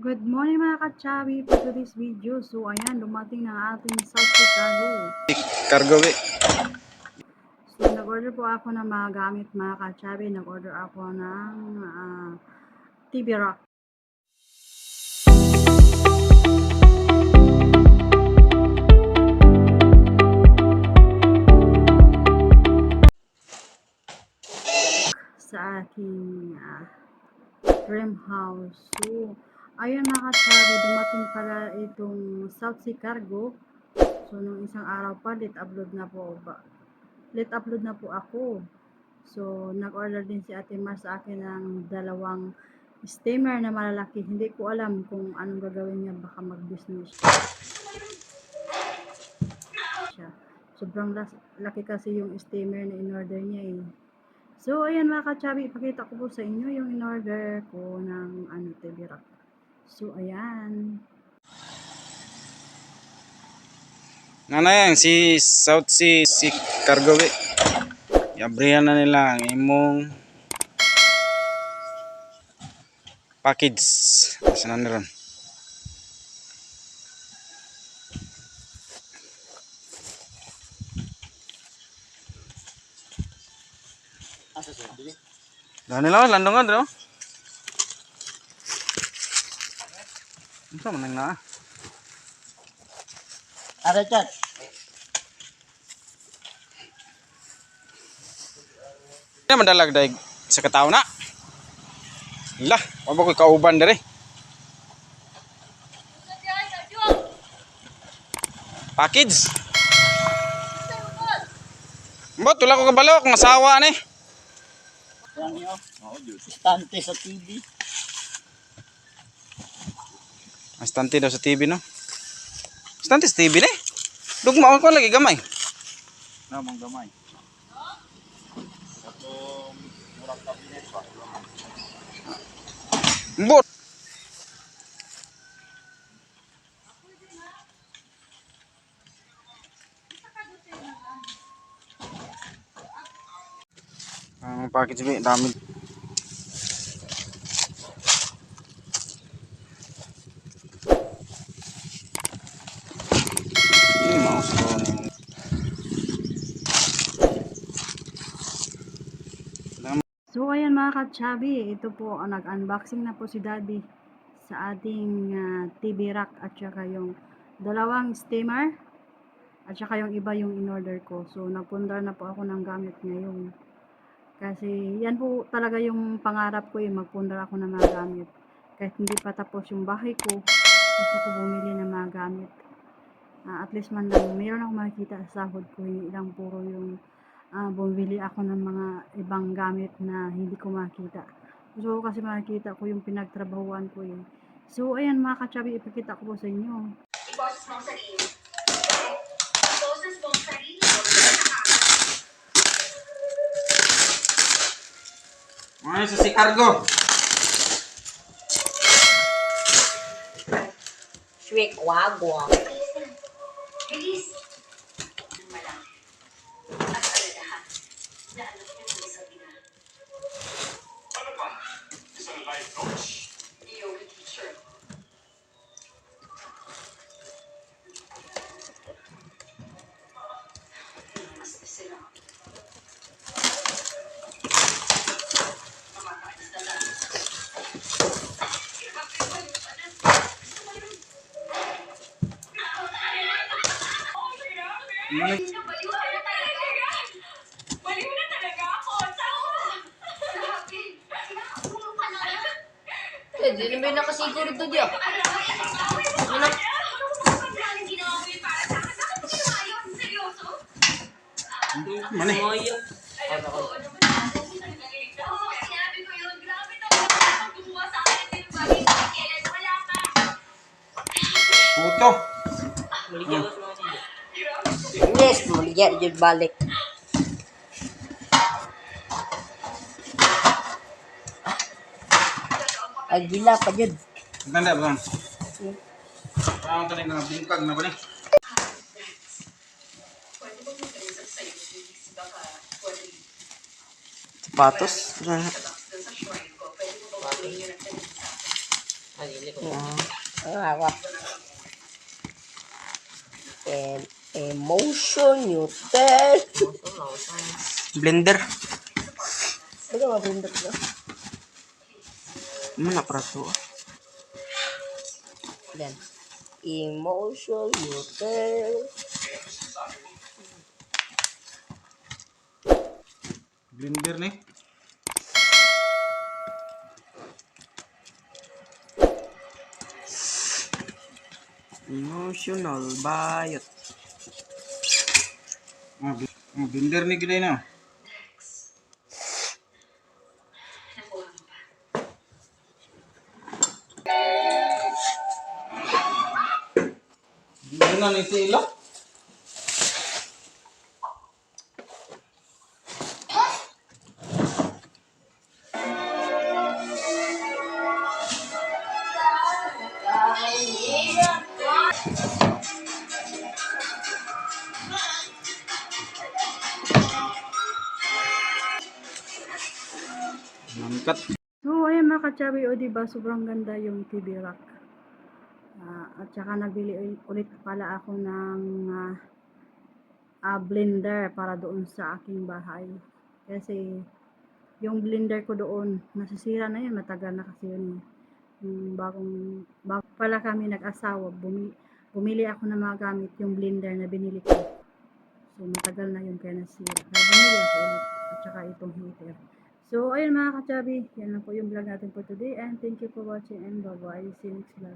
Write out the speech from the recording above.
Good morning mga ka-Chabi for today's video. So ayan, dumating na ating South Chicago. Cargo So nag-order po ako ng mga gamit mga ka-Chabi. Nag-order ako ng TV Rock. Sa aking dream house. So ayun mga ka-Chabi, dumating pala itong South Chicago. So nung isang araw pa, late upload na po ako. So, nag-order din si Ate Mar sa akin ng dalawang steamer na malalaki. Hindi ko alam kung anong gagawin niya. Baka mag-business siya. Sobrang laki kasi yung steamer na in-order niya eh. So, ayan mga ka-Chabi, ipakita ko po sa inyo yung in-order ko ng TV Rock. So, ayan. Ano yan, si South Sea si Cargo Yabrihan na nila ang imong package. Asa na ron? Dahil nila, landungan rin. Ano man na? Ada chat. Hindi madalag dahil sa katao na. Lah, wala ko kauban dari. Package. Mbot, wala ko kabalo kung asawa ni. Yan yun. Stante sa TV. Astante daw sa TV no. Astante sa TV ni. Dugma ko lagi gamay. Namang gamay. Atong murang kabinet pa. Mbot. Ang package ni dami. Mouse ko ni. So, ayan mga ka-Chabi, ito po, nag-unboxing na po si Daddy sa ating TV Rock at saka yung dalawang steamer at saka yung iba yung in-order ko. So, nagpundar na po ako ng gamit ngayon. Kasi, yan po talaga yung pangarap ko magpundar ako ng mga gamit. Kahit hindi pa tapos yung bahay ko, gusto ko bumili ng mga gamit. At least man lang, mayroon ako makikita sa sahod ko, hindi lang puro yung bumili ako ng mga ibang gamit na hindi ko makita. Gusto ko kasi makikita ko yung pinagtrabahuan ko eh. So, ayan mga ka-Chabi, ipakita ko po sa inyo. Iboses mo ang sarili. Iboses mo ang sarili. Ay, sa si Cargo. Shrek, wagwa. Bilis. Ang malaki. At aladahan. Na anak niya ng isang ina. Ano ba? Isang life coach? Yoga teacher. Mas na sila. Mamataalis na lang. Baliw na talaga! Baliw na talaga ako! Tawa! Grabe! Nakapulong ka na! Di na may nakasiguro doon diya. Ano ba ang ginawa mo yun para sa akin? Bakit mo ginawa yun? Seryoso? Mani. Alam ko, ano ba natin? Oo, sinabi ko yun. Grabe talaga ang gumawa sa akin. Hindi mo bagay sa kailan. Wala pa! Puto. Yes, maligyan dyan balik. Agila pa dyan. Tanda ba? Parang tali na bingkag na ba ni? Pwede ba mag-result sa'yo? Please, baka pwede. Sapatos. Sa box dun sa shrine ko. Pwede mo ba kunin yun at sabihin sa akin? Ako. And emotion, neutral. Blender. Ano nga blender ko? Mana para to? Yan. Emotion, neutral. Blender nih. Emotional bayot. Blender nih gede na. Gimana nih si Ilo? Angkat. So, ayan mga ka-chubby, o diba, sobrang ganda yung TV rack. At saka nagbili ulit pala ako ng blender para doon sa aking bahay. Kasi, yung blender ko doon, nasisira na yun, matagal na kasi yun. Bago pala kami nag-asawa, bumili ako ng mga gamit, yung blender na binili ko. So, matagal na yun kaya nasira. Kaya bumili ako ulit. At saka itong heater. So, ayun mga ka-chubby. Yan lang po yung vlog natin for today. And thank you for watching and bye-bye. See you next vlog.